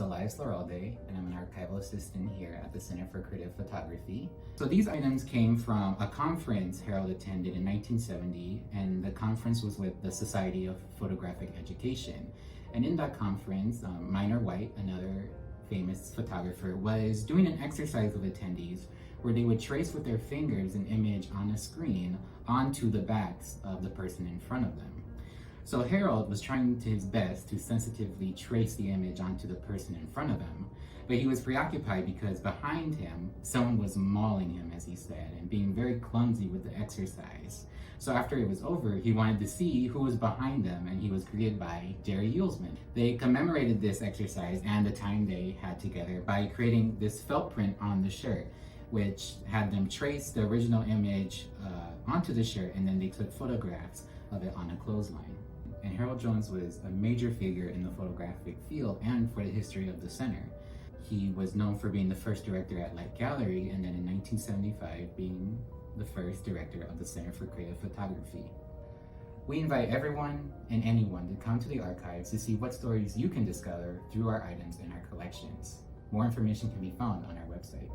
is Elias Larralde, and I'm an archival assistant here at the Center for Creative Photography. So these items came from a conference Harold attended in 1970, and the conference was with the Society of Photographic Education. And in that conference, Minor White, another famous photographer, was doing an exercise with attendees where they would trace with their fingers an image on a screen onto the backs of the person in front of them. So Harold was trying to his best to sensitively trace the image onto the person in front of him, but he was preoccupied because behind him, someone was mauling him, as he said, and being very clumsy with the exercise. So after it was over, he wanted to see who was behind them, and he was greeted by Jerry Yulesman. They commemorated this exercise and the time they had together by creating this felt print on the shirt, which had them trace the original image onto the shirt, and then they took photographs of it on a clothesline. And Harold Jones was a major figure in the photographic field and for the history of the center. He was known for being the first director at Light Gallery, and then in 1975 being the first director of the Center for Creative Photography. We invite everyone and anyone to come to the archives to see what stories you can discover through our items in our collections. More information can be found on our website.